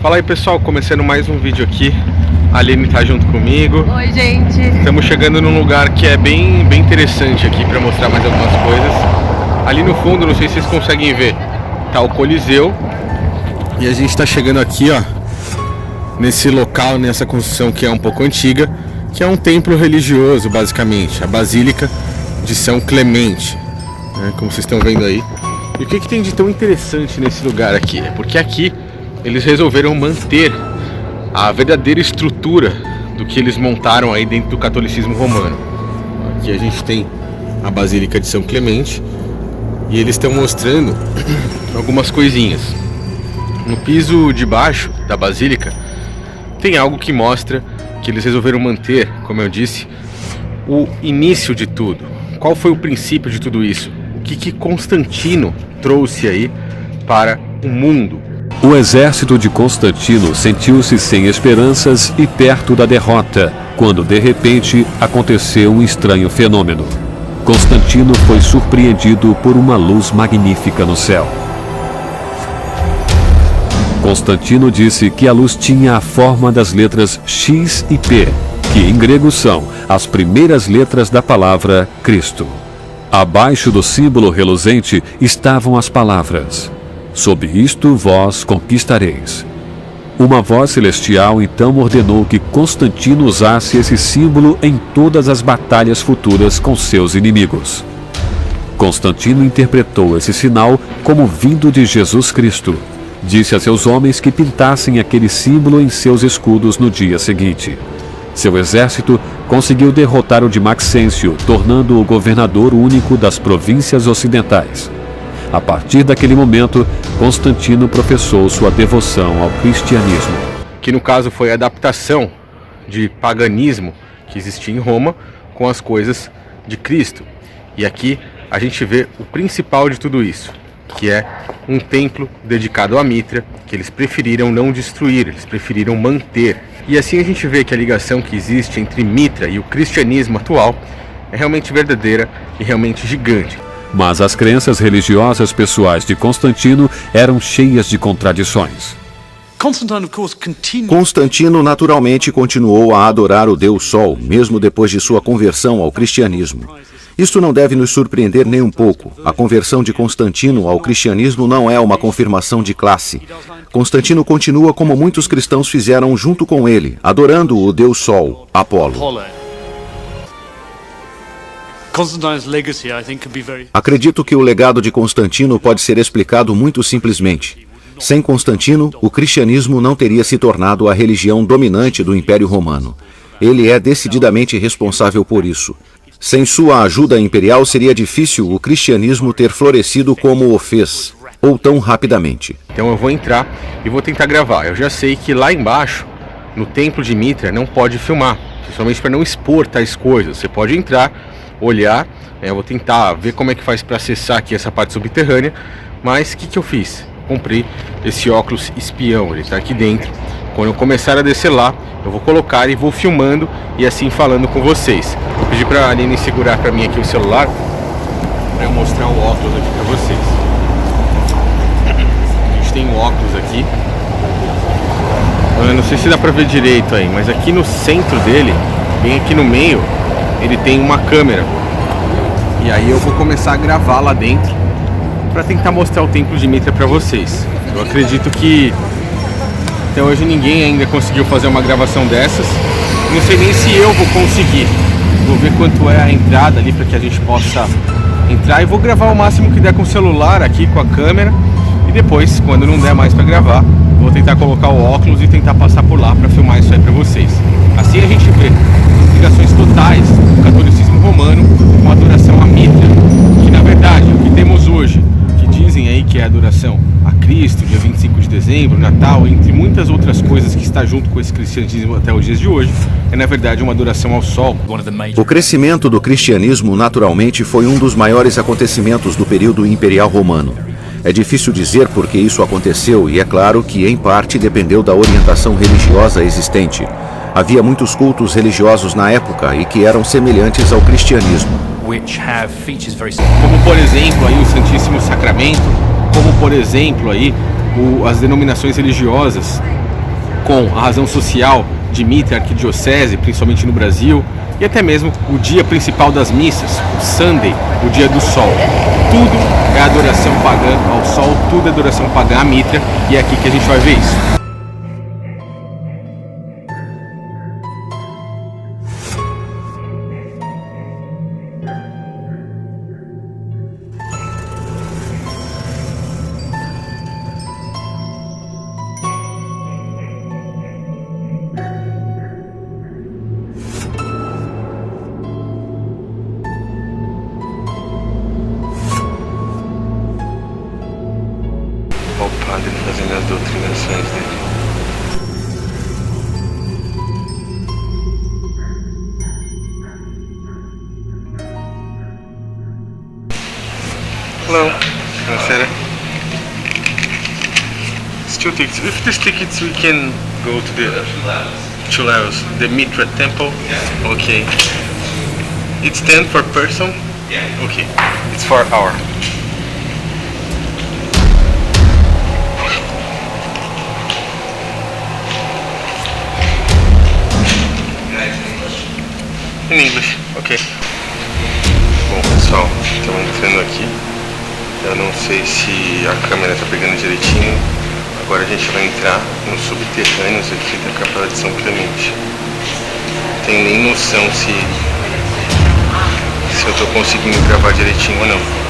Fala aí, pessoal, começando mais um vídeo aqui. A Aline tá junto comigo. Oi, gente. Estamos chegando num lugar que é bem interessante aqui para mostrar mais algumas coisas. Ali no fundo, não sei se vocês conseguem ver, tá o Coliseu. E a gente tá chegando aqui, ó, nesse local, nessa construção que é um pouco antiga, que é um templo religioso, basicamente, a Basílica de São Clemente, né, como vocês estão vendo aí. E o que tem de tão interessante nesse lugar aqui? É porque aqui eles resolveram manter a verdadeira estrutura do que eles montaram aí dentro do catolicismo romano. Aqui a gente tem a Basílica de São Clemente e eles estão mostrando algumas coisinhas. No piso de baixo da Basílica tem algo que mostra que eles resolveram manter, como eu disse, o início de tudo. Qual foi o princípio de tudo isso? O que Constantino trouxe aí para o mundo? O exército de Constantino sentiu-se sem esperanças e perto da derrota, quando de repente aconteceu um estranho fenômeno. Constantino foi surpreendido por uma luz magnífica no céu. Constantino disse que a luz tinha a forma das letras X e P, que em grego são as primeiras letras da palavra Cristo. Abaixo do símbolo reluzente estavam as palavras: sob isto vós conquistareis. Uma voz celestial então ordenou que Constantino usasse esse símbolo em todas as batalhas futuras com seus inimigos. Constantino interpretou esse sinal como vindo de Jesus Cristo. Disse a seus homens que pintassem aquele símbolo em seus escudos no dia seguinte. Seu exército conseguiu derrotar o de Maxêncio, tornando-o o governador único das províncias ocidentais. A partir daquele momento, Constantino professou sua devoção ao cristianismo. Que no caso foi a adaptação de paganismo que existia em Roma com as coisas de Cristo. E aqui a gente vê o principal de tudo isso, que é um templo dedicado a Mitra, que eles preferiram não destruir, eles preferiram manter. E assim a gente vê que a ligação que existe entre Mitra e o cristianismo atual é realmente verdadeira e realmente gigante. Mas as crenças religiosas pessoais de Constantino eram cheias de contradições. Constantino naturalmente continuou a adorar o Deus Sol, mesmo depois de sua conversão ao cristianismo. Isto não deve nos surpreender nem um pouco. A conversão de Constantino ao cristianismo não é uma confirmação de classe. Constantino continua como muitos cristãos fizeram junto com ele, adorando o Deus Sol, Apolo. Acredito que o legado de Constantino pode ser explicado muito simplesmente. Sem Constantino, o cristianismo não teria se tornado a religião dominante do Império Romano. Ele é decididamente responsável por isso. Sem sua ajuda imperial, seria difícil o cristianismo ter florescido como o fez, ou tão rapidamente. Então eu vou entrar e vou tentar gravar. Eu já sei que lá embaixo, no templo de Mitra, não pode filmar, principalmente para não expor tais coisas. Você pode entrar, olhar, eu vou tentar ver como é que faz para acessar aqui essa parte subterrânea, mas o que eu fiz? Comprei esse óculos espião, ele está aqui dentro. Quando eu começar a descer lá, eu vou colocar e vou filmando e assim falando com vocês. Vou pedir para a Aline segurar para mim aqui o celular para eu mostrar o óculos aqui para vocês. A gente tem um óculos aqui. Eu não sei se dá para ver direito aí, mas aqui no centro dele, bem aqui no meio, ele tem uma câmera. E aí eu vou começar a gravar lá dentro para tentar mostrar o templo de Mitra para vocês. Eu acredito que até hoje ninguém ainda conseguiu fazer uma gravação dessas. Não sei nem se eu vou conseguir. Vou ver quanto é a entrada ali para que a gente possa entrar e vou gravar o máximo que der com o celular aqui, com a câmera. E depois, quando não der mais para gravar, vou tentar colocar o óculos e tentar passar por lá para filmar isso aí para vocês. Assim a gente vê ligações totais do catolicismo romano com a adoração a Mitra, que na verdade o que temos hoje, que dizem aí que é a adoração a Cristo, dia 25 de dezembro, Natal, entre muitas outras coisas que está junto com esse cristianismo até os dias de hoje, é na verdade uma adoração ao Sol. O crescimento do cristianismo naturalmente foi um dos maiores acontecimentos do período imperial romano. É difícil dizer por que isso aconteceu e é claro que em parte dependeu da orientação religiosa existente. Havia muitos cultos religiosos na época e que eram semelhantes ao cristianismo. Como por exemplo aí o Santíssimo Sacramento, como por exemplo aí as denominações religiosas com a razão social de Mitra, arquidiocese, principalmente no Brasil, e até mesmo o dia principal das missas, o Sunday, o dia do sol. Tudo é adoração pagã ao sol, tudo é adoração pagã à Mitra, e é aqui que a gente vai ver isso. O padre fazendo as doutrinações dele. Hello. Buonasera. It's 2 tickets. With these tickets we can go to the Chulaos, the Mitra temple. Okay. It's 10 per person? Okay. It's for hour. In English, ok. Bom pessoal, estamos entrando aqui. Eu não sei se a câmera está pegando direitinho. Agora a gente vai entrar nos subterrâneos aqui da Capela de São Clemente. Não tenho nem noção se eu estou conseguindo gravar direitinho ou não.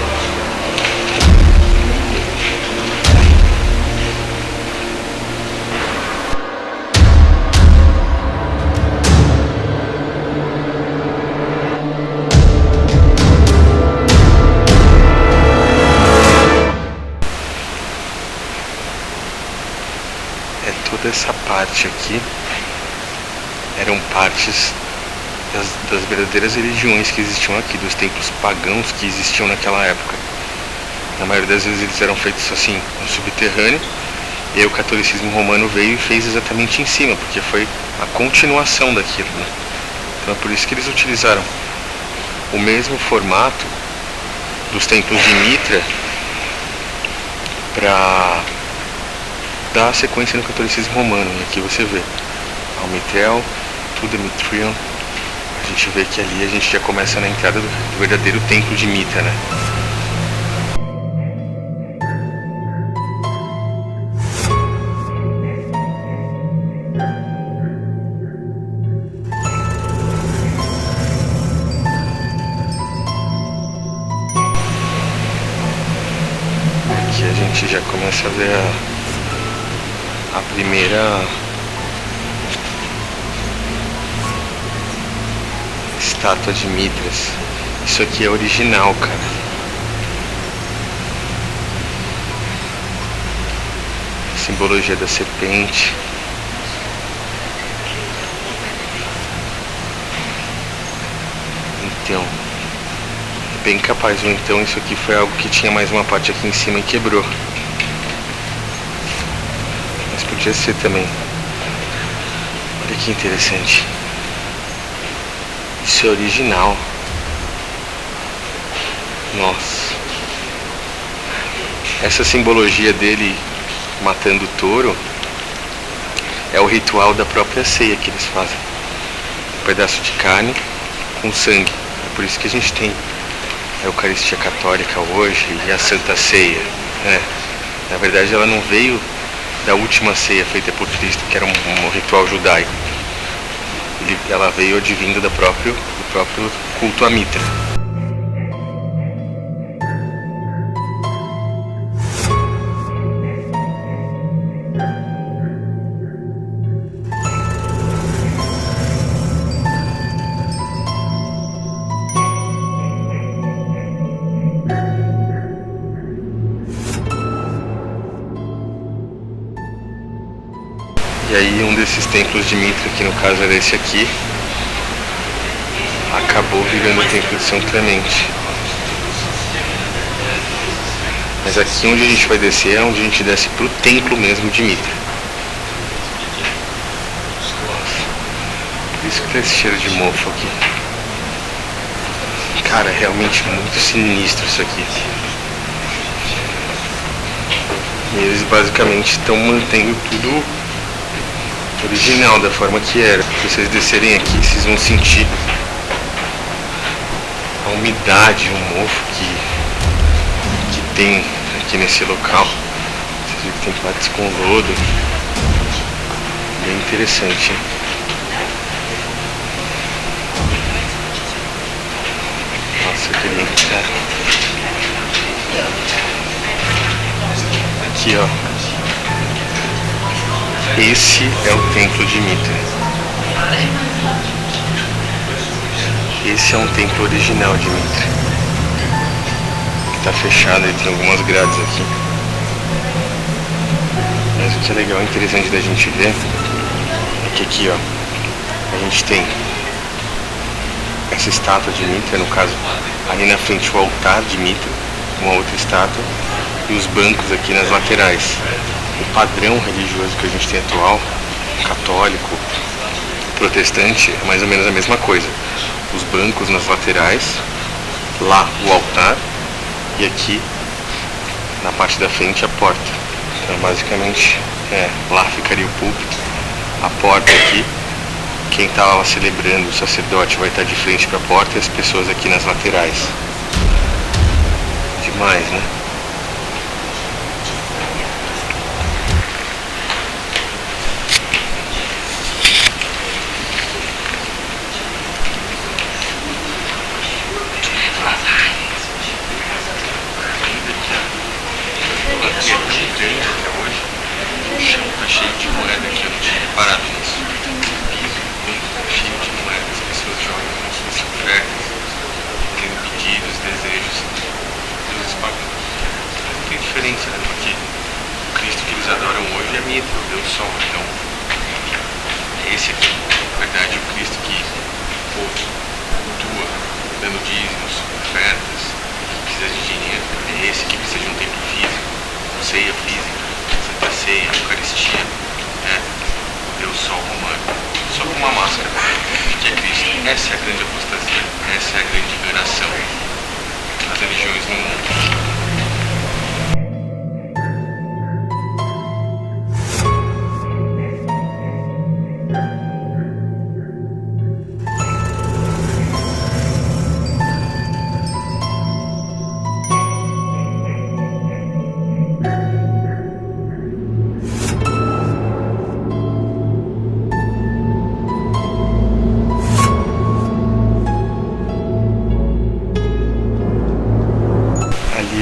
Toda essa parte aqui eram partes das verdadeiras religiões que existiam aqui, dos templos pagãos que existiam naquela época. Na maioria das vezes eles eram feitos assim, no subterrâneo, e aí o catolicismo romano veio e fez exatamente em cima, porque foi a continuação daquilo, né? Então é por isso que eles utilizaram o mesmo formato dos templos de Mitra para dar sequência no catolicismo romano. E aqui você vê ao Mitrel, tudo é Mitrion. A gente vê que ali a gente já começa na entrada do verdadeiro templo de Mitra, né? Aqui a gente já começa a ver a primeira estátua de Mitras. Isso aqui é original, cara. Simbologia da serpente. Então, é bem capaz, ou então isso aqui foi algo que tinha mais uma parte aqui em cima e quebrou. Podia ser também. Olha que interessante. Isso é original. Nossa. Essa simbologia dele matando o touro é o ritual da própria ceia que eles fazem. Um pedaço de carne com sangue. É por isso que a gente tem a Eucaristia Católica hoje e a Santa Ceia, né? Na verdade ela não veio da última ceia feita por Cristo, que era um ritual judaico. Ela veio advindo do próprio culto a Mitra. E aí um desses templos de Mitra, que no caso era esse aqui, acabou virando o templo de São Clemente. Mas aqui onde a gente vai descer é onde a gente desce pro templo mesmo de Mitra. Por isso que tá esse cheiro de mofo aqui. Cara, é realmente muito sinistro isso aqui. E eles basicamente estão mantendo tudo original, da forma que era. Se vocês descerem aqui, vocês vão sentir a umidade, o mofo que tem aqui nesse local. Vocês viram que tem partes com lodo. Bem interessante, hein? Nossa, que lindo. Aqui, ó. Esse é o templo de Mitra. Esse é um templo original de Mitra. Que tá fechado e tem algumas grades aqui. Mas o que é legal e interessante da gente ver é que aqui, ó, a gente tem essa estátua de Mitra, no caso, ali na frente o altar de Mitra, uma outra estátua, e os bancos aqui nas laterais. O padrão religioso que a gente tem atual, católico, protestante, é mais ou menos a mesma coisa. Os bancos nas laterais, lá o altar, e aqui na parte da frente a porta. Então basicamente lá ficaria o púlpito, a porta aqui, quem estava celebrando, o sacerdote, vai estar de frente para a porta e as pessoas aqui nas laterais. Demais, né? Porque o Cristo que eles adoram hoje é Mitra, o Deus Sol. Então, esse aqui, na verdade, o Cristo que o povo cultua, dando dízimos, ofertas, precisa de dinheiro. É esse que precisa de um templo físico, ceia física, Santa Ceia, Eucaristia. O Deus Sol romano, só com uma máscara, que é Cristo. Essa é a grande apostasia, essa é a grande enganação das religiões no mundo.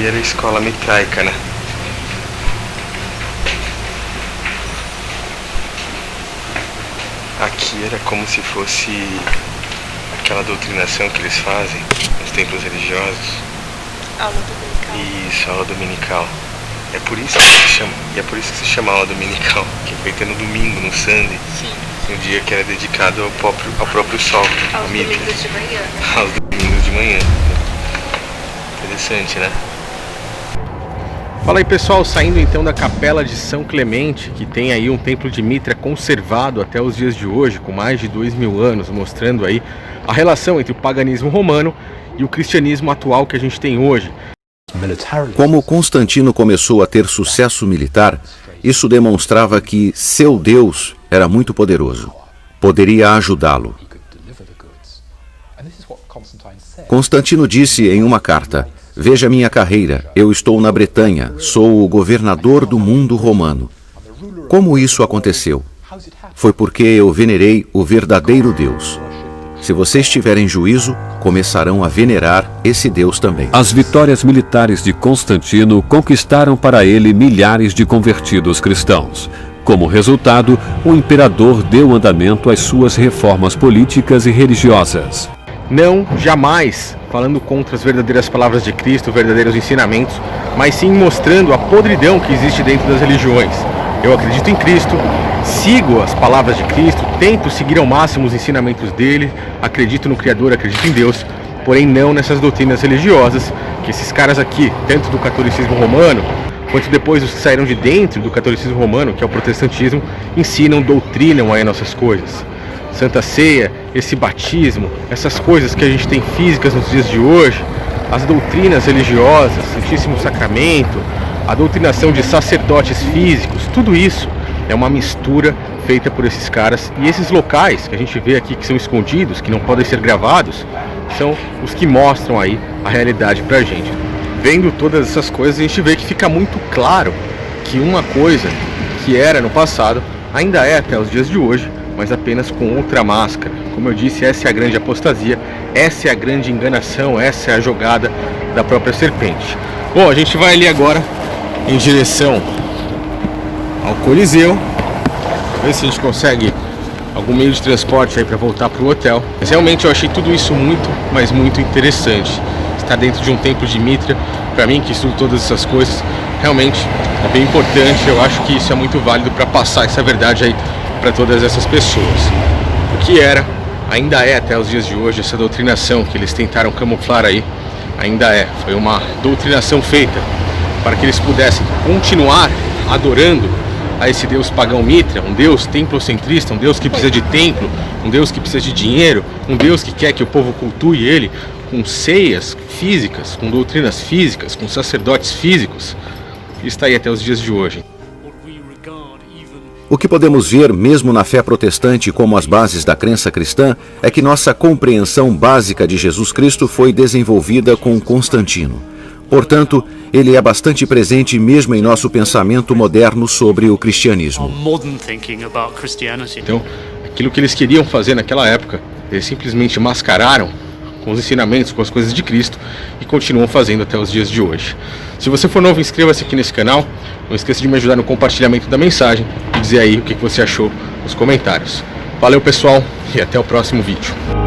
Era a escola mitraica, né? Aqui era como se fosse aquela doutrinação que eles fazem nos templos religiosos. Aula dominical. Isso, aula dominical. É por isso que se chama aula dominical, que é feita no domingo, no Sunday. Sim. Um dia que era dedicado ao próprio sol. Aos domingos de manhã. Aos domingos de manhã. Interessante, né? Fala aí, pessoal, saindo então da Capela de São Clemente, que tem aí um templo de Mitra conservado até os dias de hoje, com mais de 2000 anos, mostrando aí a relação entre o paganismo romano e o cristianismo atual que a gente tem hoje. Como Constantino começou a ter sucesso militar, isso demonstrava que seu Deus era muito poderoso. Poderia ajudá-lo. Constantino disse em uma carta: "Veja minha carreira, eu estou na Bretanha, sou o governador do mundo romano." Como isso aconteceu? Foi porque eu venerei o verdadeiro Deus. Se vocês tiverem juízo, começarão a venerar esse Deus também. As vitórias militares de Constantino conquistaram para ele milhares de convertidos cristãos. Como resultado, o imperador deu andamento às suas reformas políticas e religiosas. Não, jamais falando contra as verdadeiras palavras de Cristo, verdadeiros ensinamentos, mas sim mostrando a podridão que existe dentro das religiões. Eu acredito em Cristo, sigo as palavras de Cristo, tento seguir ao máximo os ensinamentos dele, acredito no Criador, acredito em Deus, porém não nessas doutrinas religiosas que esses caras aqui, tanto do catolicismo romano, quanto depois os que saíram de dentro do catolicismo romano, que é o protestantismo, ensinam, doutrinam aí nossas coisas. Santa Ceia, esse batismo, essas coisas que a gente tem físicas nos dias de hoje, as doutrinas religiosas, Santíssimo Sacramento, a doutrinação de sacerdotes físicos, tudo isso É uma mistura feita por esses caras. E esses locais que a gente vê aqui que são escondidos, que não podem ser gravados, são os que mostram aí a realidade pra gente. Vendo todas essas coisas, a gente vê que fica muito claro que uma coisa que era no passado ainda é até os dias de hoje, mas apenas com outra máscara. Como eu disse, essa é a grande apostasia, essa é a grande enganação, essa é a jogada da própria serpente. Bom, a gente vai ali agora em direção ao Coliseu, ver se a gente consegue algum meio de transporte aí para voltar para o hotel. Mas realmente eu achei tudo isso muito, mas muito interessante. Estar dentro de um templo de Mitra, para mim que estudo todas essas coisas, realmente é bem importante. Eu acho que isso é muito válido para passar essa verdade aí para todas essas pessoas. O que era, ainda é até os dias de hoje, essa doutrinação que eles tentaram camuflar aí, ainda foi uma doutrinação feita para que eles pudessem continuar adorando a esse Deus pagão Mitra, um Deus templocentrista, um Deus que precisa de templo, um Deus que precisa de dinheiro, um Deus que quer que o povo cultue ele com ceias físicas, com doutrinas físicas, com sacerdotes físicos. E está aí até os dias de hoje. O que podemos ver, mesmo na fé protestante como as bases da crença cristã, é que nossa compreensão básica de Jesus Cristo foi desenvolvida com Constantino. Portanto, ele é bastante presente mesmo em nosso pensamento moderno sobre o cristianismo. Então, aquilo que eles queriam fazer naquela época, eles simplesmente mascararam com os ensinamentos, com as coisas de Cristo e continuam fazendo até os dias de hoje. Se você for novo, inscreva-se aqui nesse canal. Não esqueça de me ajudar no compartilhamento da mensagem e dizer aí o que você achou nos comentários. Valeu, pessoal, e até o próximo vídeo.